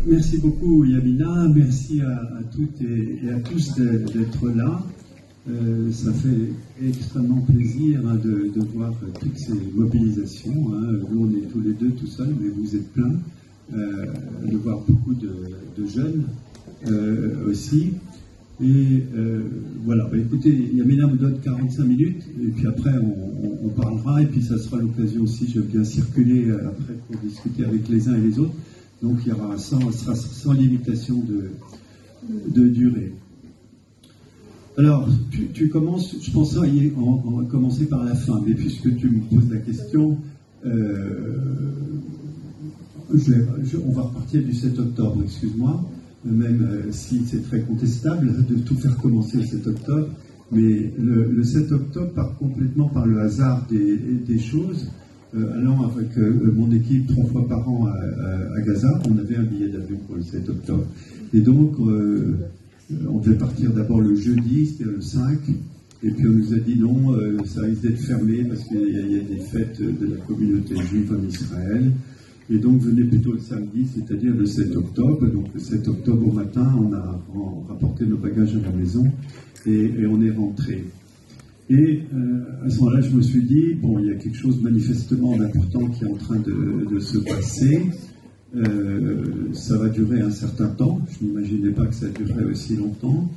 Merci beaucoup Yamina, merci à toutes et à tous d'être là. Ça fait extrêmement plaisir de voir toutes ces mobilisations. Nous, on est tous les deux tout seuls, mais vous êtes plein. De voir beaucoup de jeunes aussi. Et voilà, écoutez, Yamina me donne 45 minutes, et puis après on parlera, et puis ça sera l'occasion aussi, je viens circuler après pour discuter avec les uns et les autres. Donc il y aura sera sans limitation de durée. Alors, tu commences, je pense on va commencer par la fin, mais puisque tu me poses la question, on va repartir du 7 octobre, excuse-moi, même si c'est très contestable de tout faire commencer le 7 octobre, mais le 7 octobre part complètement par le hasard des choses. Allant avec mon équipe 3 fois par an à Gaza, on avait un billet d'avion pour le 7 octobre. Et donc, on devait partir d'abord le jeudi, c'était le 5, et puis on nous a dit non, ça risque d'être fermé parce qu'il y a des fêtes de la communauté juive en Israël. Et donc, venez plutôt le samedi, c'est-à-dire le 7 octobre. Donc, le 7 octobre au matin, on a rapporté nos bagages à la maison et on est rentré. Et à ce moment-là, je me suis dit, bon, il y a quelque chose manifestement d'important qui est en train de se passer. Ça va durer un certain temps. Je n'imaginais pas que ça durerait aussi longtemps.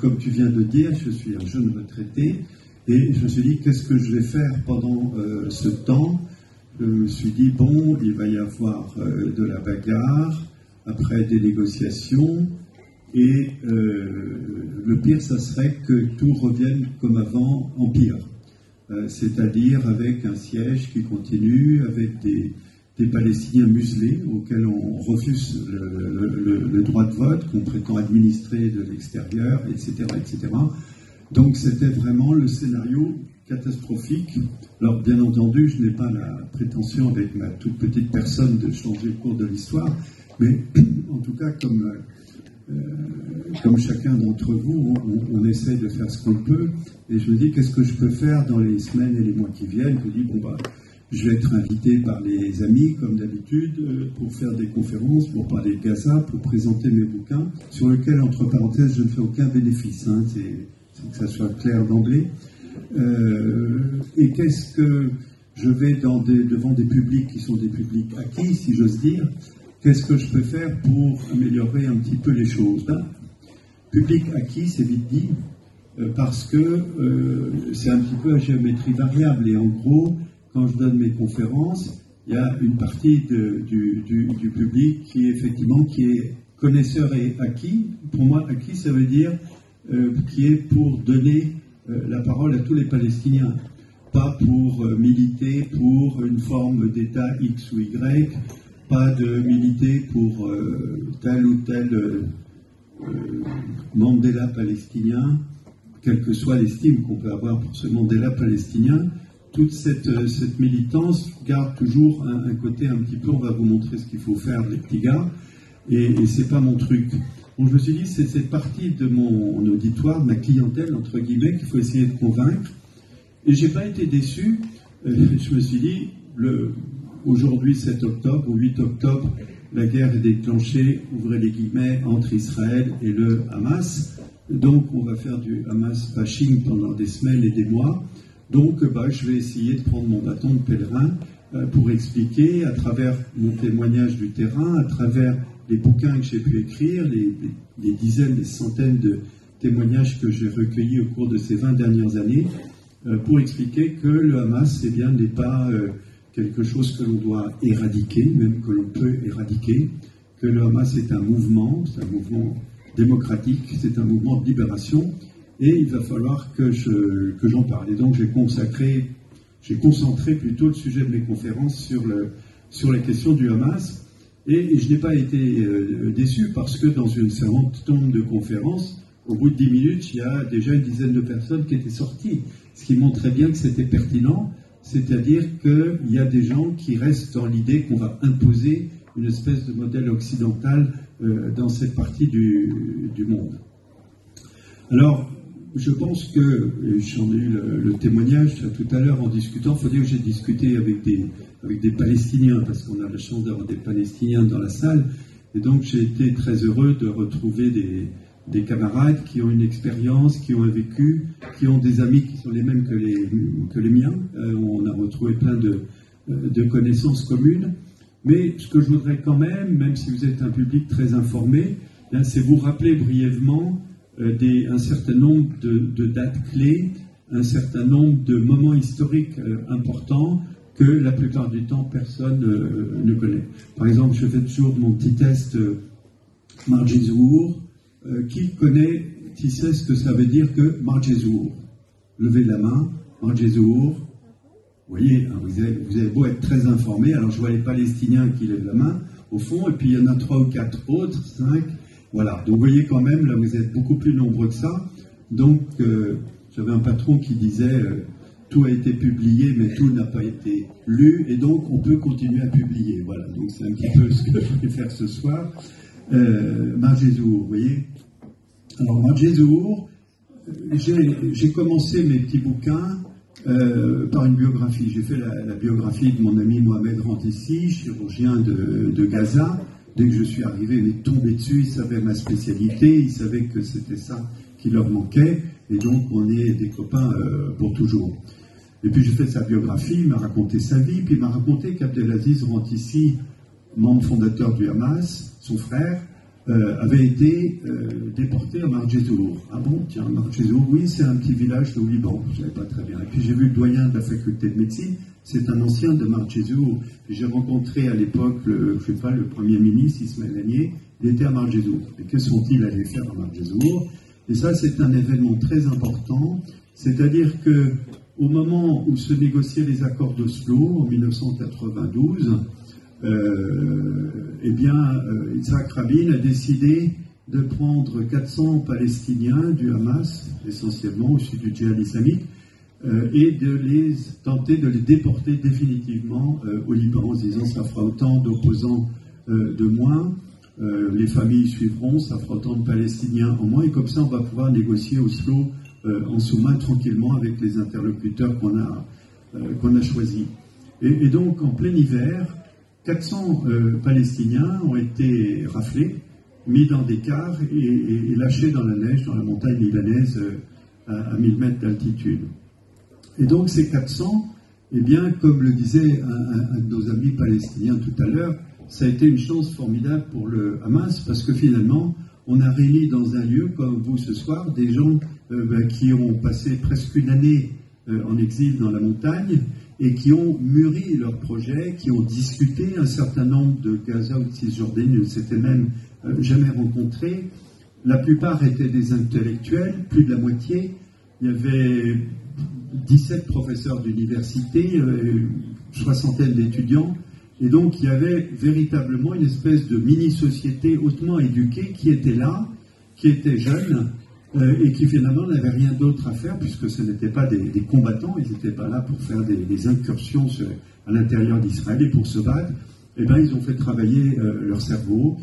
Comme tu viens de dire, je suis un jeune retraité. Et je me suis dit, qu'est-ce que je vais faire pendant ce temps? Je me suis dit, bon, il va y avoir de la bagarre, après des négociations. Et le pire, ça serait que tout revienne comme avant, en pire. C'est-à-dire avec un siège qui continue, avec des Palestiniens muselés auxquels on refuse le droit de vote, qu'on prétend administrer de l'extérieur, etc., etc. Donc c'était vraiment le scénario catastrophique. Alors bien entendu, je n'ai pas la prétention avec ma toute petite personne de changer le cours de l'histoire, mais en tout cas comme chacun d'entre vous, on essaie de faire ce qu'on peut, et je me dis qu'est-ce que je peux faire dans les semaines et les mois qui viennent. Je me dis, bon, je vais être invité par les amis, comme d'habitude, pour faire des conférences, pour parler de Gaza, pour présenter mes bouquins, sur lesquels, entre parenthèses, je ne fais aucun bénéfice, c'est que ça soit clair d'emblée. Et qu'est-ce que je vais devant des publics qui sont des publics acquis, si j'ose dire. Qu'est-ce que je peux faire pour améliorer un petit peu les choses? Public acquis, c'est vite dit, parce que c'est un petit peu à géométrie variable. Et en gros, quand je donne mes conférences, il y a une partie du public qui est connaisseur et acquis. Pour moi, acquis, ça veut dire qui est pour donner la parole à tous les Palestiniens, pas pour militer pour une forme d'État X ou Y, pas de militer pour tel ou tel Mandela palestinien, quelle que soit l'estime qu'on peut avoir pour ce Mandela palestinien. Toute cette militance garde toujours un côté un petit peu, on va vous montrer ce qu'il faut faire, les petits gars, et c'est pas mon truc. Donc je me suis dit, c'est cette partie de mon auditoire, de ma clientèle, entre guillemets, qu'il faut essayer de convaincre. Et j'ai pas été déçu. Je me suis dit, aujourd'hui, 7 octobre ou 8 octobre, la guerre est déclenchée, ouvrez les guillemets, entre Israël et le Hamas. Donc, on va faire du Hamas bashing pendant des semaines et des mois. Donc, je vais essayer de prendre mon bâton de pèlerin pour expliquer, à travers mon témoignage du terrain, à travers les bouquins que j'ai pu écrire, les dizaines, les centaines de témoignages que j'ai recueillis au cours de ces 20 dernières années, pour expliquer que le Hamas, n'est pas quelque chose que l'on doit éradiquer, même que l'on peut éradiquer, que le Hamas est un mouvement démocratique, c'est un mouvement de libération, et il va falloir que j'en parle. Et donc j'ai concentré plutôt le sujet de mes conférences sur la question du Hamas, et je n'ai pas été déçu parce que dans une centaine de conférences, au bout de 10 minutes, il y a déjà une dizaine de personnes qui étaient sorties, ce qui montrait bien que c'était pertinent. C'est-à-dire qu'il y a des gens qui restent dans l'idée qu'on va imposer une espèce de modèle occidental dans cette partie du monde. Alors, je pense que, j'en ai eu le témoignage tout à l'heure en discutant, il faut dire que j'ai discuté avec des Palestiniens, parce qu'on a la chance d'avoir des Palestiniens dans la salle, Et donc j'ai été très heureux de retrouver des camarades qui ont une expérience, qui ont un vécu, qui ont des amis qui sont les mêmes que les miens. On a retrouvé plein de connaissances communes. Mais ce que je voudrais quand même si vous êtes un public très informé, c'est vous rappeler brièvement un certain nombre de dates clés, un certain nombre de moments historiques importants que la plupart du temps personne ne connaît. Par exemple, je fais toujours mon petit test Marjezour. Qui sait ce que ça veut dire que Marjezour? Levez la main, Marjezour. Vous voyez, hein, vous avez beau être très informé, alors je vois les Palestiniens qui lèvent la main au fond, et puis il y en a 3 ou 4 autres, 5, voilà. Donc vous voyez quand même, là vous êtes beaucoup plus nombreux que ça. Donc j'avais un patron qui disait tout a été publié, mais tout n'a pas été lu, et donc on peut continuer à publier. Voilà, donc c'est un petit peu ce que je voulais faire ce soir. Marjezour, vous voyez. Alors Marjezour, j'ai commencé mes petits bouquins par une biographie. J'ai fait la biographie de mon ami Mohamed Rantissi, chirurgien de Gaza. Dès que je suis arrivé, il est tombé dessus, il savait ma spécialité, il savait que c'était ça qui leur manquait, et donc on est des copains pour toujours. Et puis j'ai fait sa biographie, il m'a raconté sa vie, puis il m'a raconté qu'Abdelaziz Rantissi, membre fondateur du Hamas, son frère, avait été déporté à Marjezour. Ah bon, tiens, Marjezour, oui, c'est un petit village au Liban, je ne savais pas très bien. Et puis j'ai vu le doyen de la faculté de médecine, c'est un ancien de Marjezour. J'ai rencontré à l'époque, le Premier ministre, Ismaël Haniyeh, il était à Marjezour. Et que sont-ils allés faire à Marjezour? Et ça, c'est un événement très important, c'est-à-dire que au moment où se négociaient les accords d'Oslo, en 1992, Yitzhak Rabin a décidé de prendre 400 Palestiniens du Hamas, essentiellement au sud du djihad islamique, et de tenter de les déporter définitivement au Liban, en se disant ça fera autant d'opposants de moins, les familles suivront, ça fera autant de Palestiniens en moins, et comme ça on va pouvoir négocier Oslo en sous-main tranquillement avec les interlocuteurs qu'on a choisis. Et donc en plein hiver, 400 Palestiniens ont été raflés, mis dans des cars et lâchés dans la neige, dans la montagne libanaise à 1000 mètres d'altitude. Et donc ces 400, eh bien, comme le disait un de nos amis palestiniens tout à l'heure, ça a été une chance formidable pour le Hamas, parce que finalement, on a réuni dans un lieu comme vous ce soir des gens qui ont passé presque une année en exil dans la montagne, et qui ont mûri leur projet, qui ont discuté. Un certain nombre de Gaza ou de Cisjordanie ne s'étaient même jamais rencontrés. La plupart étaient des intellectuels, plus de la moitié. Il y avait 17 professeurs d'université, une soixantaine d'étudiants. Et donc il y avait véritablement une espèce de mini-société hautement éduquée qui était là, qui était jeune, et qui finalement n'avaient rien d'autre à faire, puisque ce n'étaient pas des combattants, ils n'étaient pas là pour faire des incursions à l'intérieur d'Israël et pour se battre. Eh bien, ils ont fait travailler leur cerveau,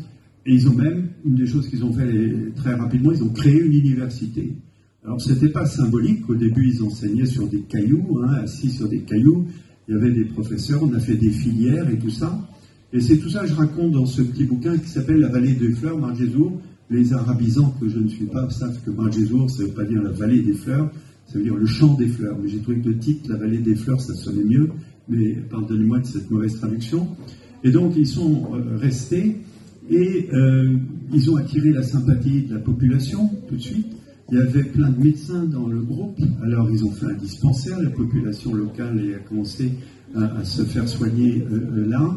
et ils ont même, une des choses qu'ils ont fait très rapidement, ils ont créé une université. Alors, ce n'était pas symbolique, au début, ils enseignaient sur des cailloux, assis sur des cailloux, il y avait des professeurs, on a fait des filières et tout ça, et c'est tout ça que je raconte dans ce petit bouquin qui s'appelle La vallée des fleurs, Marjezour. Les arabisants que je ne suis pas savent que Marjezour, ça ne veut pas dire la vallée des fleurs, ça veut dire le champ des fleurs. Mais j'ai trouvé que le titre, la vallée des fleurs, ça sonnait mieux, mais pardonnez-moi de cette mauvaise traduction. Et donc, ils sont restés et ils ont attiré la sympathie de la population tout de suite. Il y avait plein de médecins dans le groupe, alors ils ont fait un dispensaire, la population locale a commencé à se faire soigner là.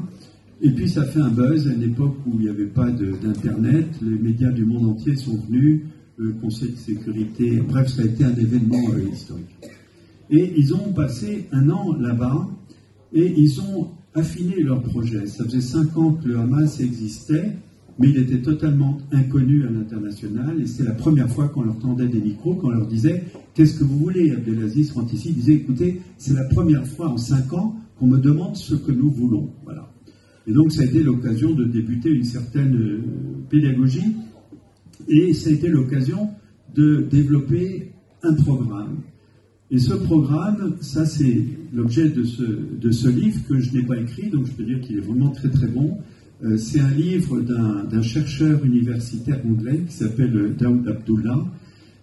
Et puis ça fait un buzz à une époque où il n'y avait pas d'Internet, les médias du monde entier sont venus, le Conseil de sécurité, bref, ça a été un événement historique. Et ils ont passé un an là-bas et ils ont affiné leur projet. Ça faisait 5 ans que le Hamas existait, mais il était totalement inconnu à l'international, et c'est la première fois qu'on leur tendait des micros, qu'on leur disait « Qu'est-ce que vous voulez ?» Abdelaziz Rantissi disait « Écoutez, c'est la première fois en 5 ans qu'on me demande ce que nous voulons. » Voilà. Et donc, ça a été l'occasion de débuter une certaine pédagogie, et ça a été l'occasion de développer un programme. Et ce programme, ça c'est l'objet de ce livre que je n'ai pas écrit, donc je peux dire qu'il est vraiment très très bon. C'est un livre d'un chercheur universitaire anglais qui s'appelle Daoud Abdullah.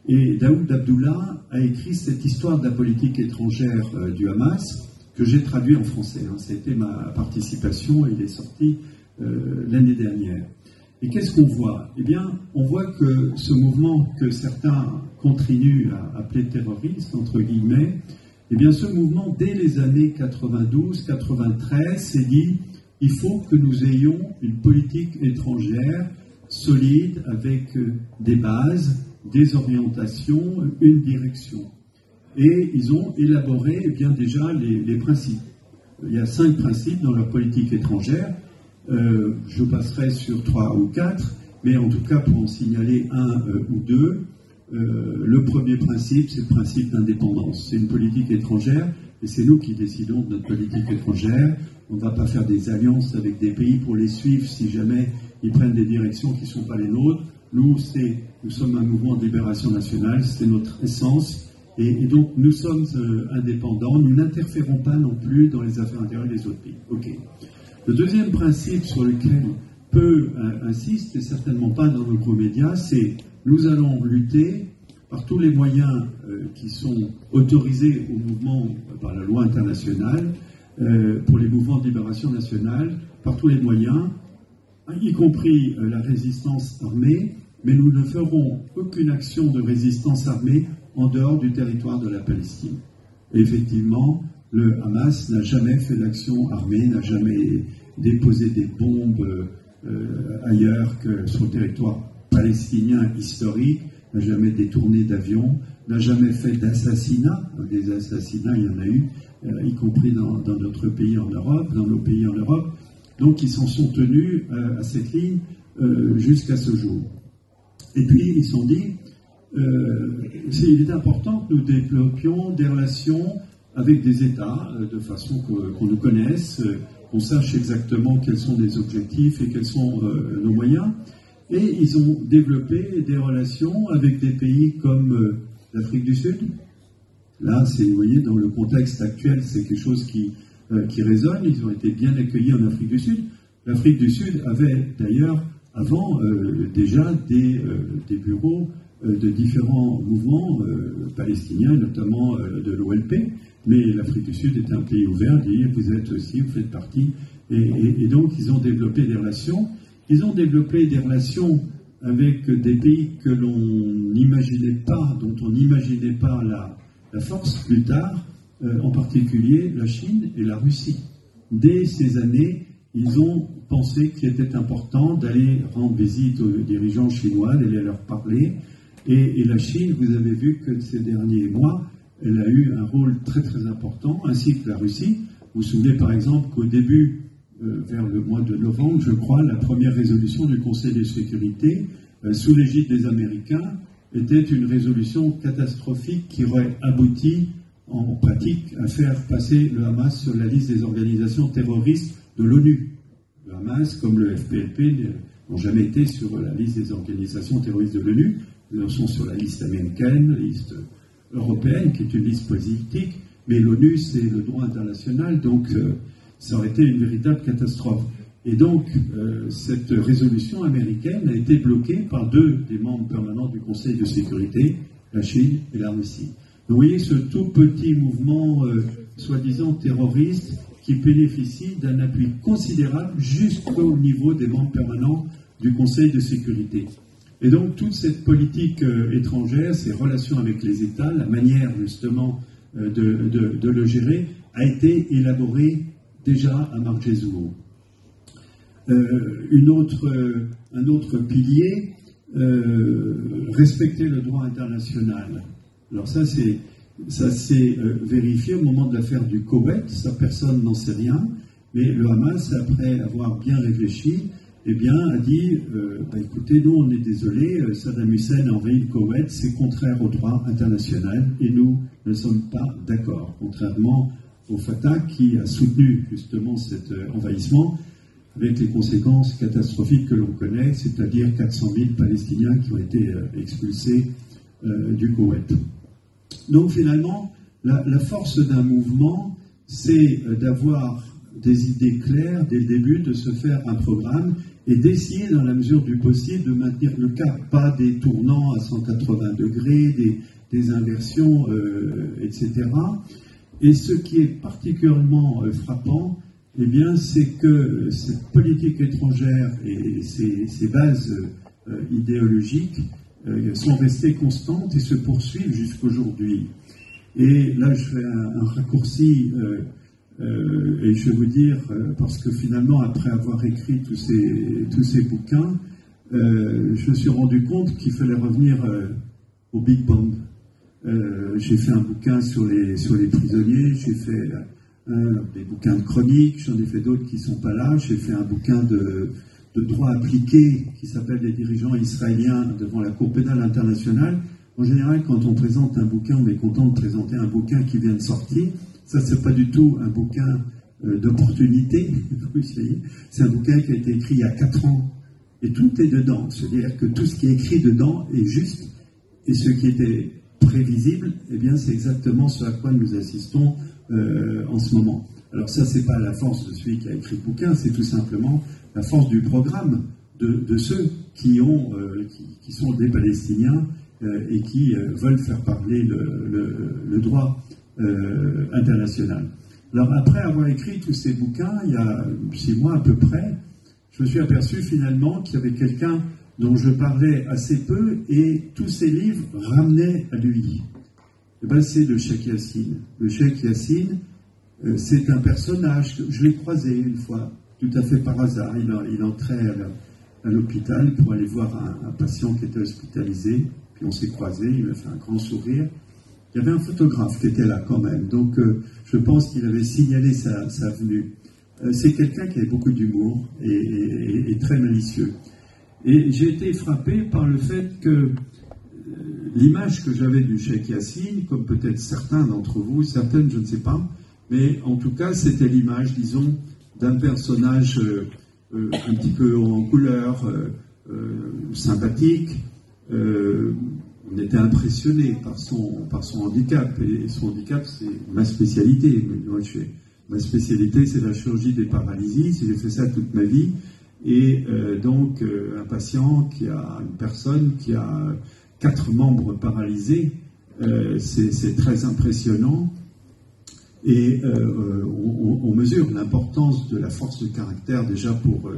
Et Daoud Abdullah a écrit cette histoire de la politique étrangère du Hamas, que j'ai traduit en français. C'était ma participation, il est sorti l'année dernière. Et qu'est-ce qu'on voit? Eh bien, on voit que ce mouvement que certains continuent à appeler terroriste, entre guillemets, eh bien, ce mouvement, dès les années 92-93, s'est dit il faut que nous ayons une politique étrangère solide avec des bases, des orientations, une direction. Et ils ont élaboré eh bien, déjà les principes. Il y a 5 principes dans leur politique étrangère. Je passerai sur 3 ou 4, mais en tout cas pour en signaler un ou deux. Le premier principe, c'est le principe d'indépendance. C'est une politique étrangère et c'est nous qui décidons de notre politique étrangère. On ne va pas faire des alliances avec des pays pour les suivre si jamais ils prennent des directions qui ne sont pas les nôtres. Nous sommes un mouvement de libération nationale, c'est notre essence. Et donc, nous sommes indépendants, nous n'interférons pas non plus dans les affaires intérieures des autres pays. Ok. Le deuxième principe sur lequel peu insiste, et certainement pas dans nos gros médias, c'est nous allons lutter par tous les moyens qui sont autorisés au mouvement par la loi internationale, pour les mouvements de libération nationale, par tous les moyens, y compris la résistance armée, mais nous ne ferons aucune action de résistance armée en dehors du territoire de la Palestine. Et effectivement, le Hamas n'a jamais fait d'action armée, n'a jamais déposé des bombes ailleurs que sur le territoire palestinien historique, n'a jamais détourné d'avions, n'a jamais fait d'assassinats. Des assassinats, il y en a eu, y compris dans notre pays en Europe, dans nos pays en Europe. Donc, ils s'en sont tenus à cette ligne jusqu'à ce jour. Et puis, ils se sont dit, il est important que nous développions des relations avec des États, de façon qu'on nous connaisse, qu'on sache exactement quels sont les objectifs et quels sont nos moyens. Et ils ont développé des relations avec des pays comme l'Afrique du Sud. Là, vous voyez, dans le contexte actuel, c'est quelque chose qui résonne. Ils ont été bien accueillis en Afrique du Sud. L'Afrique du Sud avait d'ailleurs avant déjà des bureaux de différents mouvements palestiniens, notamment de l'OLP, mais l'Afrique du Sud est un pays ouvert, dit vous êtes aussi, vous faites partie, et donc ils ont développé des relations. Ils ont développé des relations avec des pays que l'on n'imaginait pas, dont on n'imaginait pas la force plus tard, en particulier la Chine et la Russie. Dès ces années, ils ont pensé qu'il était important d'aller rendre visite aux dirigeants chinois, d'aller leur parler. Et la Chine, vous avez vu que ces derniers mois, elle a eu un rôle très très important, ainsi que la Russie. Vous vous souvenez par exemple qu'au début, vers le mois de novembre, je crois, la première résolution du Conseil de sécurité, sous l'égide des Américains, était une résolution catastrophique qui aurait abouti en pratique à faire passer le Hamas sur la liste des organisations terroristes de l'ONU. Le Hamas, comme le FPLP, n'ont jamais été sur la liste des organisations terroristes de l'ONU. Ils sont sur la liste américaine, la liste européenne, qui est une liste politique, mais l'ONU, c'est le droit international, donc ça aurait été une véritable catastrophe. Et donc, cette résolution américaine a été bloquée par 2 des membres permanents du Conseil de sécurité, la Chine et la Russie. Donc, vous voyez ce tout petit mouvement, soi-disant terroriste, qui bénéficie d'un appui considérable jusqu'au niveau des membres permanents du Conseil de sécurité. Et donc, toute cette politique étrangère, ces relations avec les États, la manière justement de le gérer, a été élaborée déjà à Margezuo. Un autre pilier, respecter le droit international. Alors ça s'est vérifié au moment de l'affaire du Koweït, ça personne n'en sait rien, mais le Hamas, après avoir bien réfléchi, eh bien, a dit, écoutez, nous on est désolé, Saddam Hussein a envahi le Koweït, c'est contraire au droit international et nous ne sommes pas d'accord, contrairement au Fatah qui a soutenu justement cet envahissement avec les conséquences catastrophiques que l'on connaît, c'est-à-dire 400 000 Palestiniens qui ont été expulsés du Koweït. Donc finalement, la force d'un mouvement, c'est d'avoir des idées claires dès le début, de se faire un programme et d'essayer dans la mesure du possible de maintenir le cap, pas des tournants à 180 degrés, des inversions, etc. Et ce qui est particulièrement frappant, eh bien, c'est que cette politique étrangère et ses bases idéologiques sont restées constantes et se poursuivent jusqu'aujourd'hui. Et là, je fais un raccourci, et je vais vous dire, parce que finalement, après avoir écrit tous ces bouquins, je me suis rendu compte qu'il fallait revenir au Big Bang. J'ai fait un bouquin sur les prisonniers, j'ai fait des bouquins de chroniques, j'en ai fait d'autres qui ne sont pas là, j'ai fait un bouquin de droit appliqué qui s'appelle « Les dirigeants israéliens devant la Cour pénale internationale ». En général, quand on présente un bouquin, on est content de présenter un bouquin qui vient de sortir. Ça, c'est pas du tout un bouquin d'opportunité, c'est un bouquin qui a été écrit il y a 4 ans. Et tout est dedans, c'est-à-dire que tout ce qui est écrit dedans est juste, et ce qui était prévisible, eh bien, c'est exactement ce à quoi nous assistons en ce moment. Alors ça, c'est pas la force de celui qui a écrit le bouquin, c'est tout simplement la force du programme de ceux qui sont des Palestiniens et qui veulent faire parler le droit international. Alors après avoir écrit tous ces bouquins, il y a 6 mois à peu près, je me suis aperçu finalement qu'il y avait quelqu'un dont je parlais assez peu et tous ces livres ramenaient à lui. Et ben, c'est le Cheikh Yassine. Le Cheikh Yassine, c'est un personnage, je l'ai croisé une fois, tout à fait par hasard. Il entrait à l'hôpital pour aller voir un patient qui était hospitalisé, puis on s'est croisés, il m'a fait un grand sourire. Il y avait un photographe qui était là quand même, donc je pense qu'il avait signalé sa venue. C'est quelqu'un qui avait beaucoup d'humour et très malicieux. Et j'ai été frappé par le fait que l'image que j'avais du Cheikh Yassine, comme peut-être certains d'entre vous, certaines je ne sais pas, mais en tout cas c'était l'image, disons, d'un personnage un petit peu en couleur, sympathique. On était impressionné par son handicap, et son handicap c'est ma spécialité. Ma spécialité c'est la chirurgie des paralysies, j'ai fait ça toute ma vie. Et donc, un patient une personne qui a 4 membres paralysés, c'est très impressionnant. Et on mesure l'importance de la force de caractère déjà pour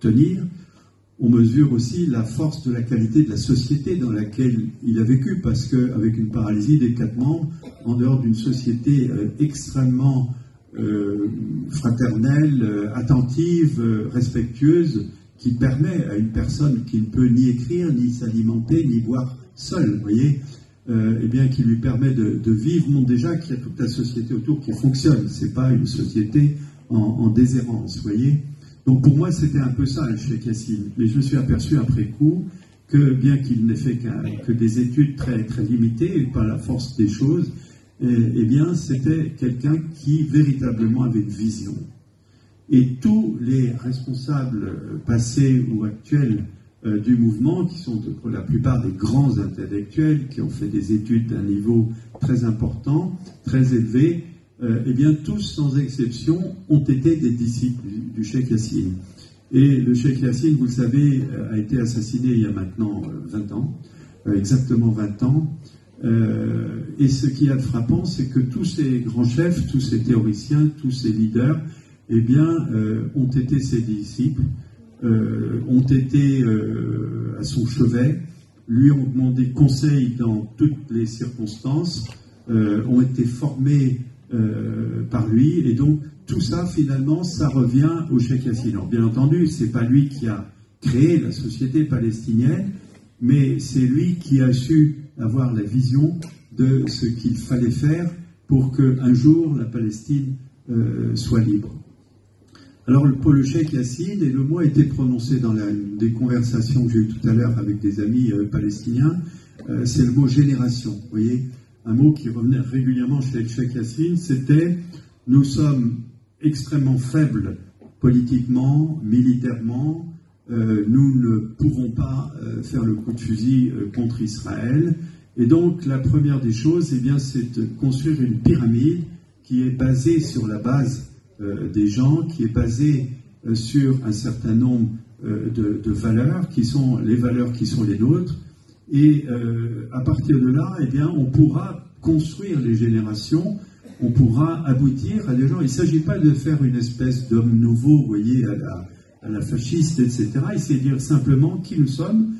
tenir. On mesure aussi la force de la qualité de la société dans laquelle il a vécu, parce qu'avec une paralysie des 4 membres, en dehors d'une société extrêmement fraternelle, attentive, respectueuse, qui permet à une personne qui ne peut ni écrire, ni s'alimenter, ni boire seule, vous voyez, eh bien, qui lui permet de vivre, déjà qu'il y a toute la société autour qui fonctionne. C'est pas une société en déshérence, vous voyez. Donc pour moi, c'était un peu ça, le Cheikh Yassine. Mais je me suis aperçu après coup que, bien qu'il n'ait fait que des études très, très limitées, et par la force des choses, eh bien, c'était quelqu'un qui véritablement avait une vision. Et tous les responsables passés ou actuels du mouvement, qui sont pour la plupart des grands intellectuels, qui ont fait des études d'un niveau très important, très élevé, eh bien, tous, sans exception, ont été des disciples du Cheikh Yassine. Et le Cheikh Yassine, vous le savez, a été assassiné il y a maintenant 20 ans, exactement 20 ans. Et ce qui est frappant, c'est que tous ces grands chefs, tous ces théoriciens, tous ces leaders, eh bien, ont été ses disciples, ont été à son chevet, lui ont demandé conseil dans toutes les circonstances, ont été formés par lui, et donc tout ça, finalement, ça revient au Cheikh Yassine. Alors, bien entendu, c'est pas lui qui a créé la société palestinienne, mais c'est lui qui a su avoir la vision de ce qu'il fallait faire pour qu'un jour la Palestine soit libre. Alors pour le Cheikh Yassine, et le mot a été prononcé dans des conversations que j'ai eues tout à l'heure avec des amis palestiniens, c'est le mot génération. Vous voyez, un mot qui revenait régulièrement chez le Cheikh Yassine, c'était « nous sommes extrêmement faibles politiquement, militairement, nous ne pourrons pas faire le coup de fusil contre Israël. Et donc, la première des choses, eh bien, c'est de construire une pyramide qui est basée sur la base des gens, qui est basé sur un certain nombre de valeurs, qui sont les valeurs qui sont les nôtres. Et à partir de là, eh bien, on pourra construire les générations, on pourra aboutir à des gens. Il ne s'agit pas de faire une espèce d'homme nouveau, vous voyez, à la fasciste, etc. Il s'agit de dire simplement qui nous sommes,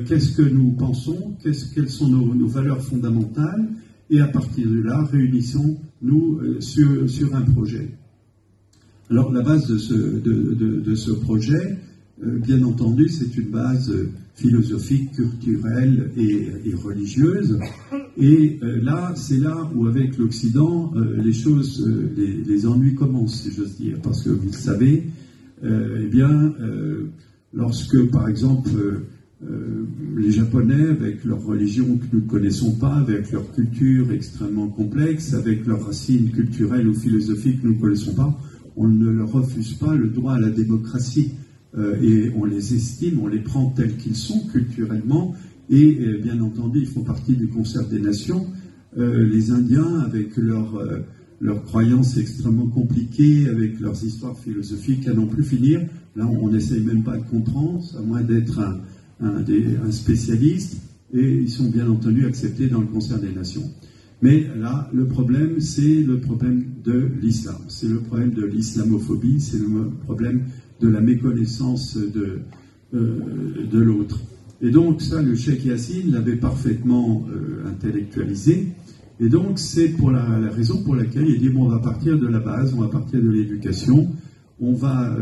qu'est-ce que nous pensons, quelles sont nos valeurs fondamentales, et à partir de là, réunissons-nous sur un projet. Alors, la base de ce projet, bien entendu, c'est une base philosophique, culturelle et religieuse. Et là, c'est là où, avec l'Occident, les choses, les ennuis commencent, si j'ose dire. Parce que, vous le savez, eh bien, lorsque, par exemple, les Japonais, avec leur religion que nous ne connaissons pas, avec leur culture extrêmement complexe, avec leurs racines culturelles ou philosophiques que nous ne connaissons pas, on ne leur refuse pas le droit à la démocratie. Et on les estime, on les prend tels qu'ils sont culturellement, et bien entendu, ils font partie du concert des nations. Les Indiens, avec leurs croyances extrêmement compliquées, avec leurs histoires philosophiques à n'en plus finir, là on n'essaye même pas de comprendre, à moins d'être un spécialiste, et ils sont bien entendu acceptés dans le concert des nations. Mais là, le problème, c'est le problème de l'islam, c'est le problème de l'islamophobie, c'est le problème de la méconnaissance de l'autre. Et donc ça, le cheikh Yassine l'avait parfaitement intellectualisé, et donc c'est pour la raison pour laquelle il dit, bon, on va partir de la base, on va partir de l'éducation, on va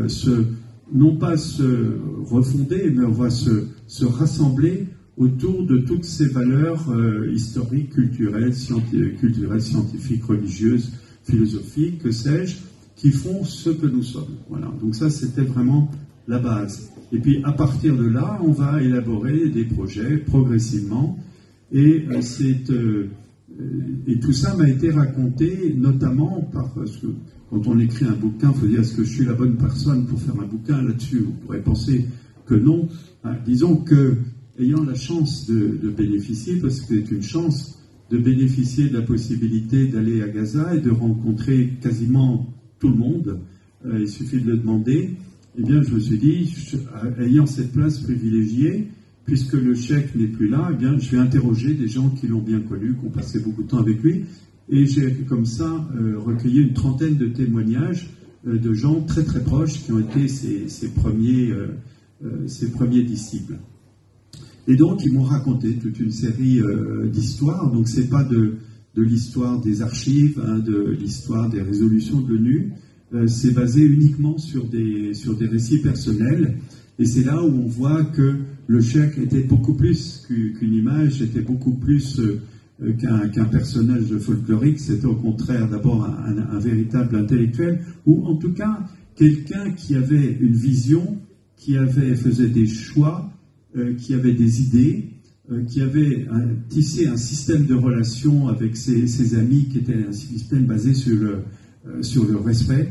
non pas se refonder, mais on va se rassembler autour de toutes ces valeurs historiques, culturelles, scientifiques, religieuses, philosophiques, que sais-je, qui font ce que nous sommes. Voilà. Donc ça, c'était vraiment la base. Et puis, à partir de là, on va élaborer des projets progressivement. Et tout ça m'a été raconté notamment parce que quand on écrit un bouquin, il faut dire, est-ce que je suis la bonne personne pour faire un bouquin là-dessus? Vous pourrez penser que non. Disons que, ayant la chance de bénéficier, parce que c'est une chance de bénéficier de la possibilité d'aller à Gaza et de rencontrer quasiment tout le monde, il suffit de le demander, eh bien je me suis dit, ayant cette place privilégiée, puisque le cheikh n'est plus là, eh bien je vais interroger des gens qui l'ont bien connu, qui ont passé beaucoup de temps avec lui, et j'ai comme ça recueilli une trentaine de témoignages de gens très très proches qui ont été ses premiers disciples. Et donc ils m'ont raconté toute une série d'histoires, donc c'est pas de l'histoire des archives, de l'histoire des résolutions de l'ONU, c'est basé uniquement sur des récits personnels, et c'est là où on voit que le cheikh était beaucoup plus qu'une image, était beaucoup plus qu'un personnage folklorique, c'était au contraire d'abord un véritable intellectuel, ou en tout cas quelqu'un qui avait une vision, qui faisait des choix, qui avait des idées, qui avait tissé un système de relations avec ses amis, qui était un système basé sur le respect,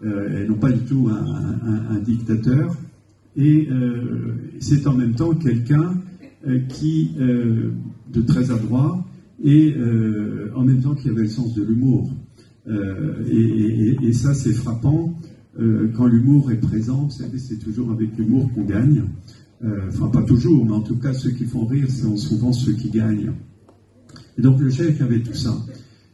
et non pas du tout un dictateur. Et c'est en même temps quelqu'un qui, de très adroit, et en même temps qui avait le sens de l'humour. Et ça, c'est frappant. Quand l'humour est présent, vous savez, c'est toujours avec l'humour qu'on gagne. Enfin, pas toujours, mais en tout cas, ceux qui font rire, c'est souvent ceux qui gagnent. Et donc, le cheikh avait tout ça.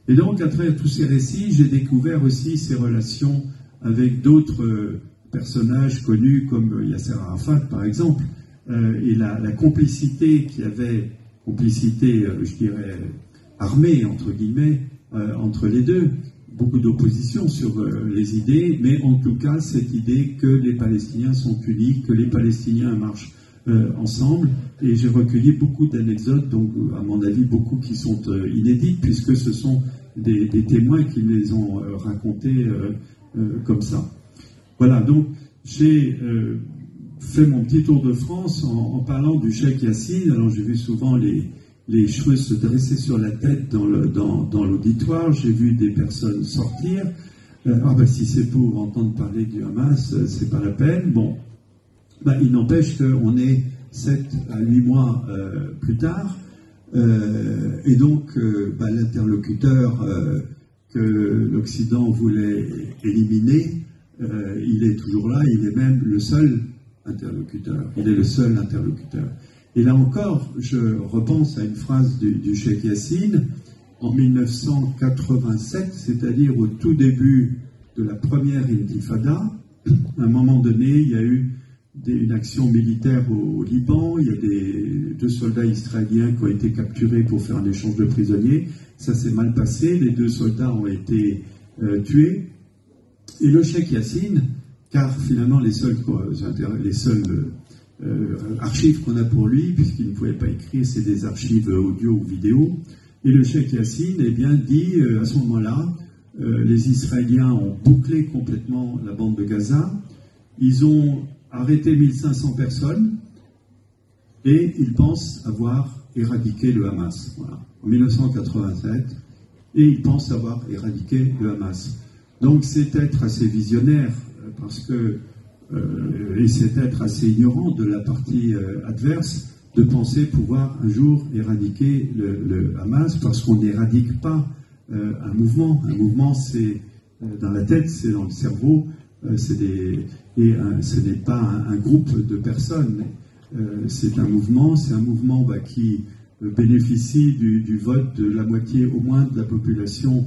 Et donc, à travers tous ces récits, j'ai découvert aussi ses relations avec d'autres personnages connus, comme Yasser Arafat, par exemple, et la complicité qu'il y avait, je dirais, armée, entre guillemets, entre les deux. Beaucoup d'opposition sur les idées, mais en tout cas cette idée que les Palestiniens sont unis, que les Palestiniens marchent ensemble, et j'ai recueilli beaucoup d'anecdotes, donc à mon avis beaucoup qui sont inédites, puisque ce sont des témoins qui me les ont racontés comme ça. Voilà, donc j'ai fait mon petit tour de France en parlant du cheikh Yassine. Alors j'ai vu souvent les cheveux se dresser sur la tête dans l'auditoire, j'ai vu des personnes sortir. Si c'est pour entendre parler du Hamas, c'est pas la peine. Bon, il n'empêche qu'on est 7 à 8 mois plus tard, et donc l'interlocuteur que l'Occident voulait éliminer, il est toujours là, il est même le seul interlocuteur. Il est le seul interlocuteur. Et là encore, je repense à une phrase du Cheikh Yassine en 1987, c'est-à-dire au tout début de la première intifada. À un moment donné, il y a eu une action militaire au Liban, il y a 2 soldats israéliens qui ont été capturés pour faire un échange de prisonniers. Ça s'est mal passé, les 2 soldats ont été tués. Et le Cheikh Yassine, car finalement les seules archives qu'on a pour lui, puisqu'il ne pouvait pas écrire, c'est des archives audio ou vidéo, et le Cheikh Yassine dit à ce moment-là, les Israéliens ont bouclé complètement la bande de Gaza, ils ont arrêté 1500 personnes, et ils pensent avoir éradiqué le Hamas. Voilà. En 1987, et ils pensent avoir éradiqué le Hamas. Donc c'est être assez visionnaire, parce que, et c'est être assez ignorant de la partie adverse, de penser pouvoir un jour éradiquer le Hamas, parce qu'on n'éradique pas un mouvement. Un mouvement, c'est dans la tête, c'est dans le cerveau, ce n'est pas un groupe de personnes. C'est un mouvement qui bénéficie du vote de la moitié au moins de la population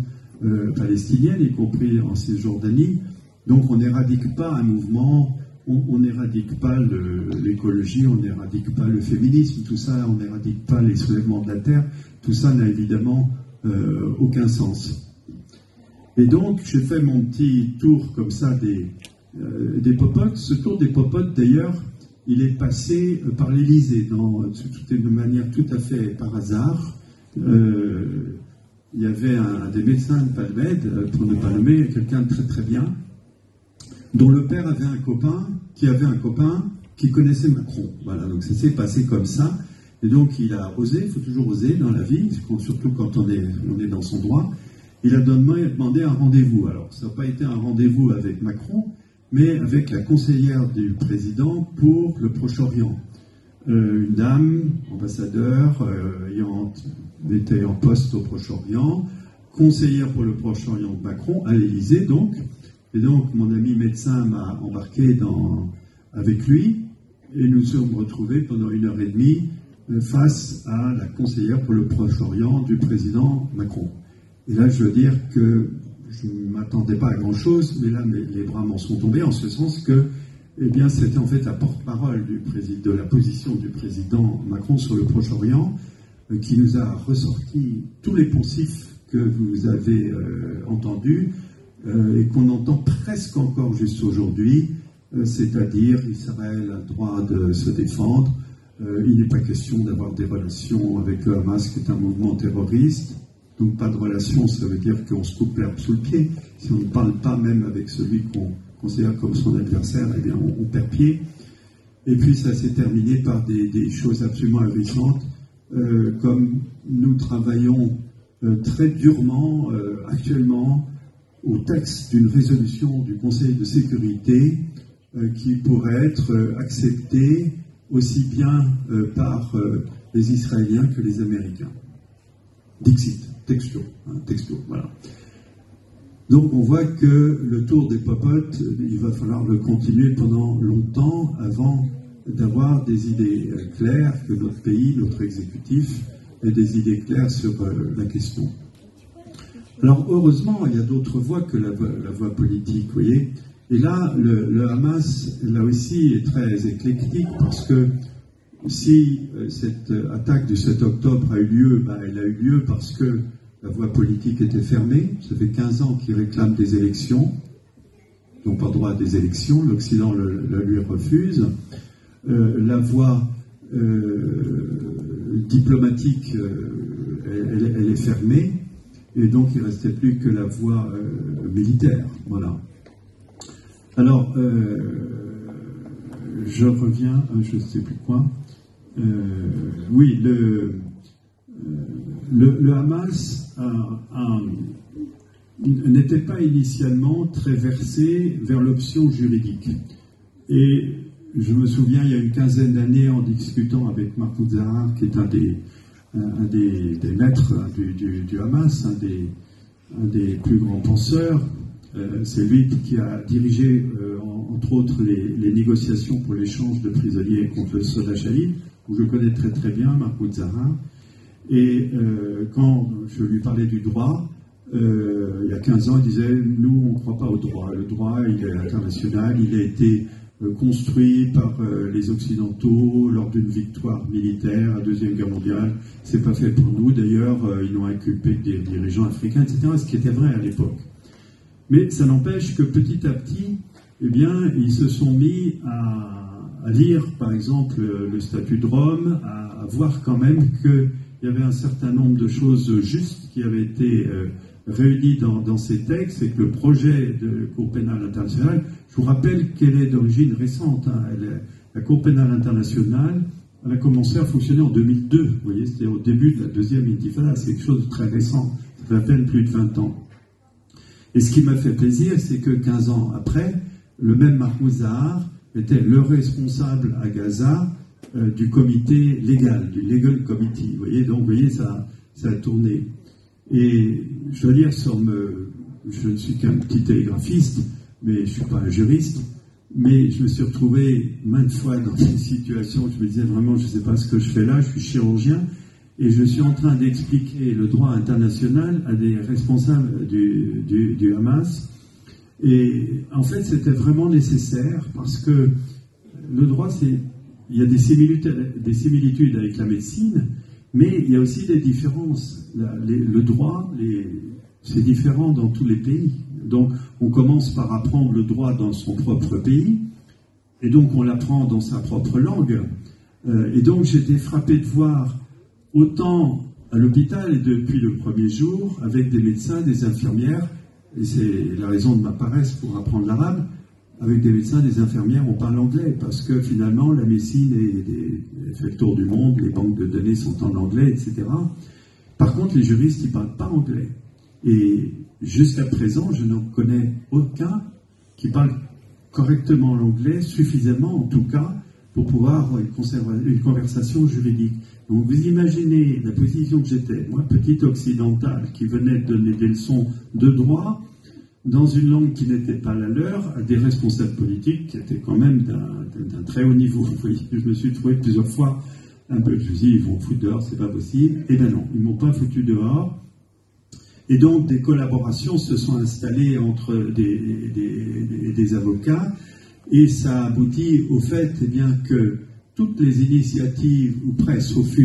palestinienne, y compris en Cisjordanie. Donc on n'éradique pas un mouvement, on n'éradique pas l'écologie, on n'éradique pas le féminisme, tout ça, on n'éradique pas les soulèvements de la terre, tout ça n'a évidemment aucun sens. Et donc j'ai fait mon petit tour comme ça des popotes. Ce tour des popotes d'ailleurs, il est passé par l'Élysée, de manière tout à fait par hasard. Il y avait un des médecins de Palmed, pour ne pas nommer, quelqu'un de très très bien, dont le père avait un copain qui connaissait Macron. Voilà, donc ça s'est passé comme ça. Et donc il a osé, il faut toujours oser dans la vie, surtout quand on est dans son droit. Il a demandé un rendez-vous. Alors ça n'a pas été un rendez-vous avec Macron, mais avec la conseillère du président pour le Proche-Orient. Une dame, ambassadeur, ayant été en poste au Proche-Orient, conseillère pour le Proche-Orient de Macron, à l'Élysée donc. Et donc mon ami médecin m'a embarqué avec lui, et nous sommes retrouvés pendant 1h30 face à la conseillère pour le Proche-Orient du président Macron. Et là je veux dire que je ne m'attendais pas à grand-chose, mais là les bras m'en sont tombés, en ce sens que c'était en fait la porte-parole de la position du président Macron sur le Proche-Orient qui nous a ressorti tous les poncifs que vous avez entendus et qu'on entend presque encore juste aujourd'hui, c'est-à-dire Israël a le droit de se défendre, il n'est pas question d'avoir des relations avec le Hamas qui est un mouvement terroriste. Donc pas de relation, ça veut dire qu'on se coupe l'herbe sous le pied. Si on ne parle pas même avec celui qu'on considère comme son adversaire, eh bien on perd pied. Et puis ça s'est terminé par des choses absolument ahurissantes, comme nous travaillons très durement actuellement au texte d'une résolution du Conseil de sécurité qui pourrait être acceptée aussi bien par les Israéliens que les Américains. Dixit. Texto, voilà. Donc on voit que le tour des popotes, il va falloir le continuer pendant longtemps avant d'avoir des idées claires, que notre pays, notre exécutif, ait des idées claires sur la question. Alors heureusement, il y a d'autres voies que la voie politique, vous voyez. Et là, le Hamas, là aussi, est très éclectique parce que si cette attaque du 7 octobre a eu lieu, elle a eu lieu parce que la voie politique était fermée. Ça fait 15 ans qu'ils réclament des élections. Ils n'ont pas droit à des élections. L'Occident la lui refuse. La voie diplomatique, elle est fermée. Et donc, il ne restait plus que la voie militaire. Voilà. Alors, je reviens, je ne sais plus quoi. Oui, le Hamas n'était pas initialement très versé vers l'option juridique. Et je me souviens, il y a une quinzaine d'années, en discutant avec Mahmoud Zahar, qui est un des maîtres du Hamas, un un des plus grands penseurs. C'est lui qui a dirigé, entre autres, les négociations pour l'échange de prisonniers contre le Soldat Chalid, où je connais très très bien Mahmoud Zahar. Et quand je lui parlais du droit, il y a 15 ans, il disait « Nous, on ne croit pas au droit. Le droit, il est international, il a été construit par les Occidentaux lors d'une victoire militaire à la Deuxième Guerre mondiale. C'est pas fait pour nous. D'ailleurs, ils l'ont inculpé des dirigeants africains, etc. » Ce qui était vrai à l'époque. Mais ça n'empêche que petit à petit, eh bien, ils se sont mis à lire, par exemple, le statut de Rome, à voir quand même qu'il y avait un certain nombre de choses justes qui avaient été réunies dans ces textes, et que le projet de Cour pénale internationale, je vous rappelle qu'elle est d'origine récente. Hein, la Cour pénale internationale, elle a commencé à fonctionner en 2002, vous voyez, c'était au début de la deuxième intifada, c'est quelque chose de très récent, ça fait à peine plus de 20 ans. Et ce qui m'a fait plaisir, c'est que 15 ans après, le même Mahmoud Zahar était le responsable à Gaza du comité légal, du Legal Committee. Vous voyez, donc, vous voyez, ça a tourné. Et je dois dire, je ne suis qu'un petit télégraphiste, mais je ne suis pas un juriste, mais je me suis retrouvé maintes fois dans des situations où je me disais vraiment, je ne sais pas ce que je fais là, je suis chirurgien, et je suis en train d'expliquer le droit international à des responsables du Hamas. Et en fait, c'était vraiment nécessaire parce que le droit, il y a des similitudes avec la médecine, mais il y a aussi des différences. Le droit, c'est différent dans tous les pays. Donc, on commence par apprendre le droit dans son propre pays, et donc on l'apprend dans sa propre langue. Et donc, j'étais frappé de voir autant à l'hôpital et depuis le premier jour, avec des médecins, des infirmières, et c'est la raison de ma paresse pour apprendre l'arabe, avec des médecins, des infirmières, on parle anglais, parce que finalement, la médecine fait le tour du monde, les banques de données sont en anglais, etc. Par contre, les juristes, ils ne parlent pas anglais. Et jusqu'à présent, je n'en connais aucun qui parle correctement l'anglais, suffisamment en tout cas, pour pouvoir avoir une conversation juridique. Donc vous imaginez la position que j'étais, moi, petit occidental, qui venait de donner des leçons de droit, dans une langue qui n'était pas la leur, à des responsables politiques qui étaient quand même d'un très haut niveau. Vous voyez, je me suis trouvé plusieurs fois un peu, je me suis dit, ils vont foutre dehors, c'est pas possible. Eh bien non, ils m'ont pas foutu dehors. Et donc des collaborations se sont installées entre des avocats, et ça aboutit au fait, eh bien, que toutes les initiatives, ou presque, sauf